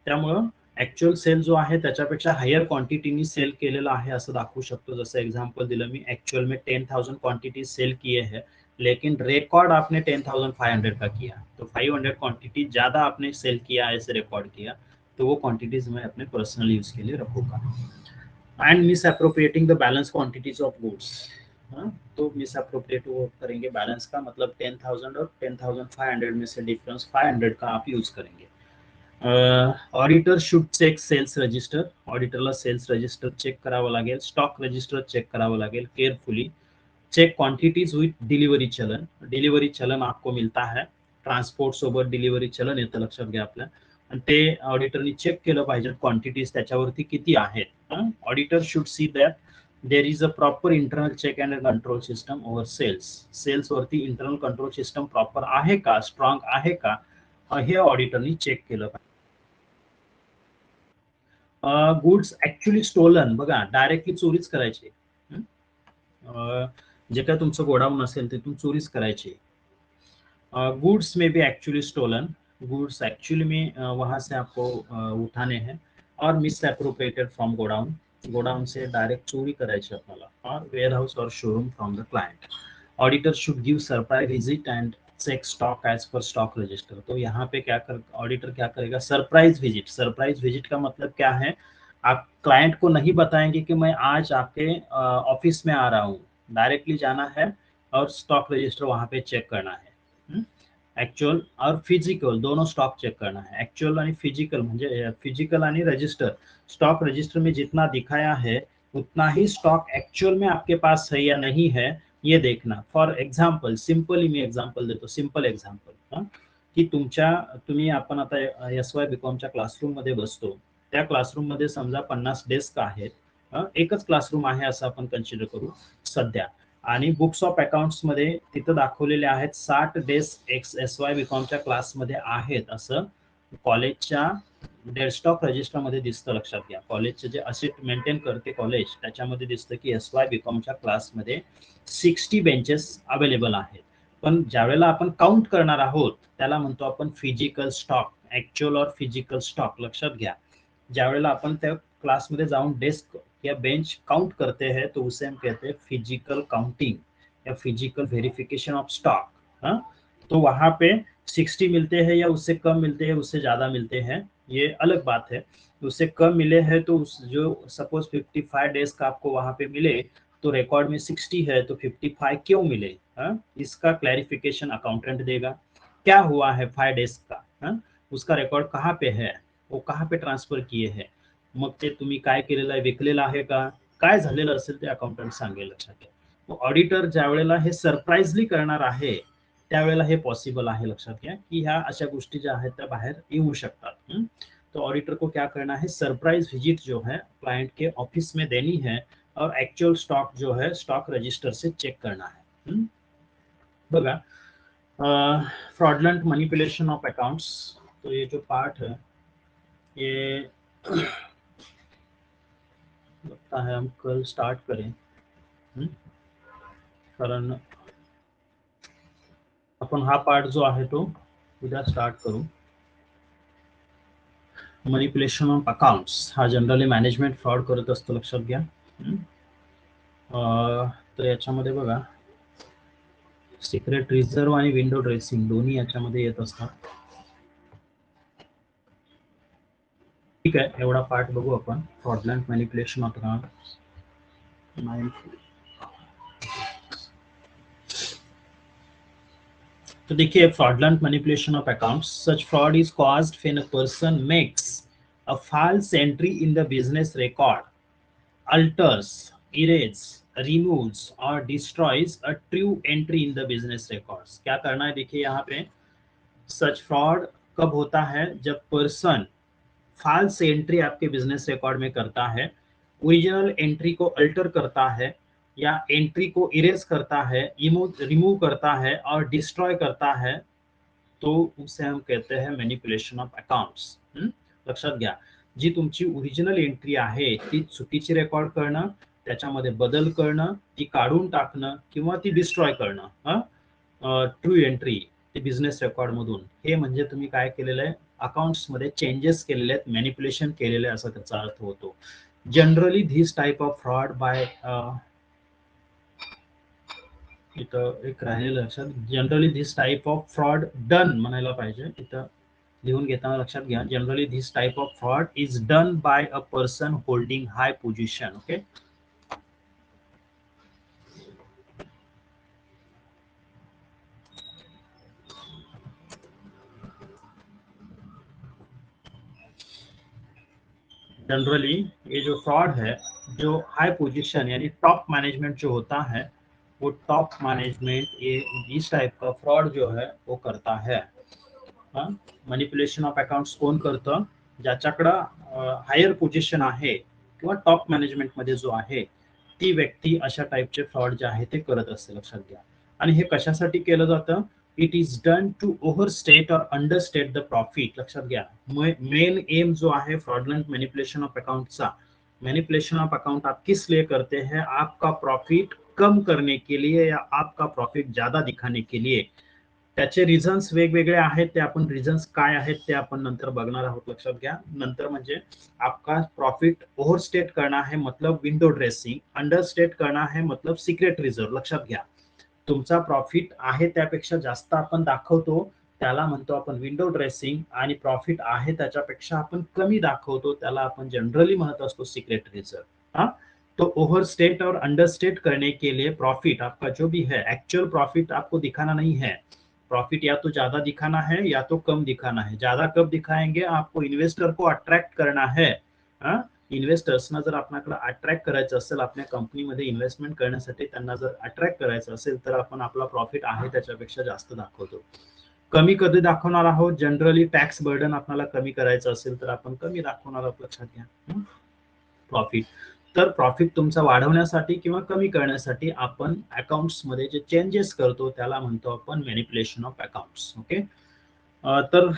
त्यामुळं ऍक्च्युअल सेल जो आहे त्याच्यापेक्षा हायर क्वांटिटीनी सेल केलेला आहे असं दाखवू शकतो. जसं एग्जांपल दिलं मी, ऍक्च्युअल में 10,000 क्वांटिटी सेल किए हैं लेकिन रिकॉर्ड आपने 10,500 का किया, तो 500 क्वांटिटी ज्यादा आपने सेल किया, ऐसे रिकॉर्ड किया, तो वो क्वांटिटीज मैं अपने पर्सनल यूज के लिए रखूंगा. And miss appropriating the balance quantities of goods, तो मिस अप्रोप्रिएट वो करेंगे बैलेंस का, मतलब 10,000 और 10,500 में से डिफरेंस 500 का आप यूज करेंगे. Auditor should check sales register, ऑडिटरला सेल्स रजिस्टर चेक करावं लागेल, स्टॉक रजिस्टर चेक करावं लागेल carefully. Check quantities with delivery challan, delivery challan आपको मिलता है, ट्रान्सपोर्ट सोबत डिलिव्हरी चलन येतं, लक्षात घ्या आपल्या, आणि ते ऑडिटरनी चेक केलं पाहिजे क्वांटिटीज त्याच्यावरती किती आहेत. Auditor should see that there is a proper internal check and control system over sales, sales वरती इंटरनल कंट्रोल सिस्टम प्रॉपर आहे का, स्ट्रॉंग आहे का, हे ऑडिटरनी चेक केलं पाहिजे. गुड्स ऍक्च्युअली स्टोलन, बघा डायरेक्टली चोरीच करायची, जे काय तुमचं गोडाऊन असेल तिथून चोरीच करायची. गुड्स में भी एक्चुअली स्टोलन, गुड्स एक्चुअली में वहां से आपको उठाने हैं, और misappropriated from godown, godown से डायरेक्ट चोरी करायची आपल्याला, और वेयर हाउस और showroom from the client. Auditor should give surprise visit and check stock as per stock register. तो यहाँ पे क्या कर ऑडिटर क्या करेगा, सरप्राइज विजिट. सरप्राइज विजिट का मतलब क्या है, आप क्लाइंट को नहीं बताएंगे कि मैं आज आपके ऑफिस में आ रहा हूँ, डायरेक्टली जाना है और स्टॉक रजिस्टर वहां पे चेक करना है. एक्चुअल और फिजिकल दोनों स्टॉक चेक करना है. एक्चुअल आणि फिजिकल म्हणजे फिजिकल आणि रजिस्टर, स्टॉक रजिस्टर में जितना दिखाया है उतना ही स्टॉक एक्चुअल में आपके पास है या नहीं है ये देखना. For example, simply me example देतो, सिंपल एग्जाम्पल, की तुम्ही आपण आता SY BComच्या क्लासरूम मध्ये बसतो, त्या क्लासरूम मध्ये समजा 50 डेस्क आहेत, एकच क्लासरूम आहे असं आपण कन्सिडर करू सध्या, आणि बुक्स ऑफ अकाउंट्स मध्ये तिथं दाखवलेले आहेत 60 डेस्क SY बीकॉमच्या क्लासमध्ये आहेत असं कॉलेजच्या डेस्कटॉप रजिस्टर मध्ये दिसतं. लक्षात घ्या, कॉलेजचे जे असेट मेंटेन करते कॉलेज त्याच्यामध्ये दिसतं की SY बीकॉमच्या क्लासमध्ये 60 बेंचेस अवेलेबल आहेत. पण ज्यावेळेला आपण काउंट करणार आहोत त्याला म्हणतो आपण फिजिकल स्टॉक, ऍक्च्युअल और फिजिकल स्टॉक. लक्षात घ्या, ज्यावेळेला आपण त्या क्लासमध्ये जाऊन डेस्क या बेंच काउंट करते हैं तो उसे हम कहते हैं फिजिकल काउंटिंग या फिजिकल वेरिफिकेशन ऑफ स्टॉक. हाँ, तो वहां पे 60 मिलते हैं या उससे कम मिलते हैं, उससे ज्यादा मिलते हैं, ये अलग बात है. उससे कम मिले हैं तो जो सपोज 55 डेज का आपको वहां पे मिले तो रिकॉर्ड में 60 है तो 55 क्यों मिले, हाँ, इसका क्लैरिफिकेशन अकाउंटेंट देगा. क्या हुआ है 5 डेज का, हाँ, उसका रेकॉर्ड कहाँ पे है, वो कहाँ पे ट्रान्सफर किए है, मग ते तुम्ही काय केलेलं आहे, विकलेलं आहे का, काय झालेलं असेल ते अकाउंटंट सांगेल. लक्षात घ्या, ऑडिटर ज्या वेळेला हे सरप्राइजली करणार आहे त्यावेळेला हे पॉसिबल आहे. लक्षात घ्या की ह्या अशा गोष्टी ज्या आहेत त्या बाहेर येऊ शकतात. तो ऑडिटर को क्या करना है, सरप्राइज विजिट जो है क्लाइंट के ऑफिस में देनी है और एक्चुअल स्टॉक जो है स्टॉक रजिस्टर से चेक करना है. बघा, फ्रॉडलेंट मैनिपुलेशन ऑफ अकाउंट्स, तो ये जो पार्ट है ये लगता है हम कल स्टार्ट करें. कारण आपण हा पार्ट जो आहे तो उद्या स्टार्ट करू. मॅनिप्युलेशन ऑफ अकाउंट्स हा जनरली मॅनेजमेंट फ्रॉड करत असतो. लक्षात घ्या. तर याच्यामध्ये बघा सिक्रेट रिझर्व आणि विंडो ड्रेसिंग दोन्ही याच्यामध्ये येत असतात. ठीक आहे, एवढा पार्ट बघू आपण. Fraudulent manipulation of accounts. तो देखिए, fraudulent manipulation of accounts, such fraud is caused when a person makes a false entry in the business record, alters, erases, removes or destroys a true entry in the business records. क्या करना है, देखिए यहाँ पे सच fraud कब होता है, जब पर्सन फॉल्स एंट्री आपके बिजनेस रिकॉर्ड में करता है, ओरिजिनल एंट्री को अल्टर करता है या एंट्री को इरेज करता है, रिमूव करता है और डिस्ट्रॉय करता है, तो उसे हम कहते हैं मॅनिप्युलेशन ऑफ अकाउंट्स. लक्षात घ्या, जी तुमची ओरिजिनल एंट्री आहे ती चुकीची रेकॉर्ड करणं, त्याच्यामध्ये बदल करणं, ती काढून टाकणं किंवा ती डिस्ट्रॉय करणं, ट्रू एंट्री ती बिझनेस रेकॉर्ड मधून, हे म्हणजे तुम्ही काय केलेलं आहे, अकाउंट्स मध्ये चेंजेस केलेले आहेत, मॅनिप्युलेशन केलेले आहे असा त्याचा अर्थ होतो. Generally this type of fraud bye, इथं एक राहिलेलं लक्षात, generally this type of fraud done म्हणायला पाहिजे, इथं लिहून घेताना लक्षात घ्या, generally this type of fraud is done by a person holding hi position. Okay, generally ये जो फ्रॉड है, जो हाई पोजीशन यानी टॉप मैनेजमेंट जो होता है, वो टॉप मैनेजमेंट ये इस टाइप का फ्रॉड जो है वो करता है. मॅनिप्युलेशन ऑफ अकाउंट्स कोण करतं, ज्याच्याकडं हायर पोझिशन आहे किंवा टॉप मॅनेजमेंट मध्ये जो आहे ती व्यक्ती अशा टाईपचे फ्रॉड जे आहे ते करत असते. लक्षात घ्या, आणि हे कशासाठी केलं जातं, इट इज डन टू ओव्हरस्टेट और अंडरस्टेट द प्रॉफिट. लक्षात घ्या, मेन एम जो है फ्रॉडलेंट मैनिपुलेशन ऑफ अकाउंट का, मैनिपुलेशन ऑफ अकाउंट आप किस लिए करते हैं, आपका प्रॉफिट कम करने के लिए या आपका प्रॉफिट ज्यादा दिखाने के लिए. त्याचे रिझन्स वेगवेगळे आहेत, ते आपण रिझन्स काय आहेत ते आपण नंतर बघणार आहोत. लक्षात घ्या, नंतर म्हणजे आपका प्रॉफिट ओव्हरस्टेट करना है मतलब विंडो ड्रेसिंग, अंडरस्टेट करना है मतलब सिक्रेट रिझर्व. लक्षात घ्या, तुमचा प्रॉफिट आहे त्यापेक्षा जास्त आपण दाखवतो त्याला म्हणतो आपण विंडो ड्रेसिंग, आणि प्रॉफिट आहे त्याच्यापेक्षा आपण कमी दाखवतो त्याला आपण जनरली म्हणत असतो सिक्रेट रिझर्व. हाँ, तो ओवरस्टेट और अंडरस्टेट करने के लिए प्रॉफिट आपका जो भी है, एक्चुअल प्रॉफिट आपको दिखाना नहीं है. प्रॉफिट या तो ज्यादा दिखाना है या तो कम दिखाना है. ज्यादा कब दिखाएंगे, आपको इन्वेस्टर को अट्रॅक्ट करना है. इन्व्हेस्टर्सना जर आपल्याकडे अट्रॅक्ट करायचं असेल, आपल्या कंपनीमध्ये इन्व्हेस्टमेंट करण्यासाठी त्यांना जर अट्रॅक्ट करायचं असेल तर आपण आपला प्रॉफिट आहे त्याच्यापेक्षा जास्त दाखवतो. कमी कधी दाखवणार आहोत, जनरली टॅक्स बर्डन आपल्याला कमी करायचं असेल तर आपण कमी दाखवणार आहोत. लक्षात घ्या प्रॉफिट. तर प्रॉफिट तुमचा वाढवण्यासाठी किंवा कमी करण्यासाठी आपण अकाउंट्स मध्ये जे चेंजेस करतो त्याला म्हणतो आपण मॅनिप्युलेशन ऑफ अकाउंट्स. ओके, तर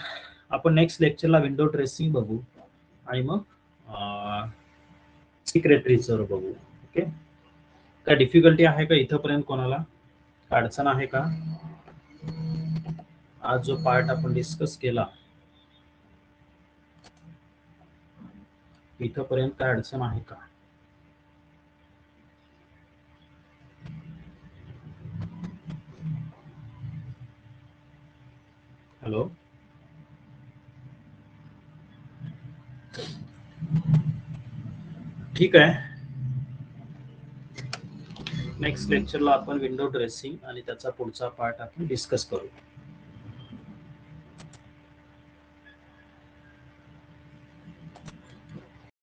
आपण नेक्स्ट लेक्चरला विंडो ड्रेसिंग बघू आणि मग सिक्रेट रिझर्व्ह बघू. ओके, काय डिफिकल्टी आहे का इथपर्यंत? कोणाला अडचण आहे का? आज जो पार्ट आपण डिस्कस केला इथपर्यंत काय अडचण आहे का? हॅलो, ठीक आहे. नेक्स्ट लेक्चरला आपण विंडो ड्रेसिंग आणि त्याचा पुढचा पार्ट आपण डिस्कस करू.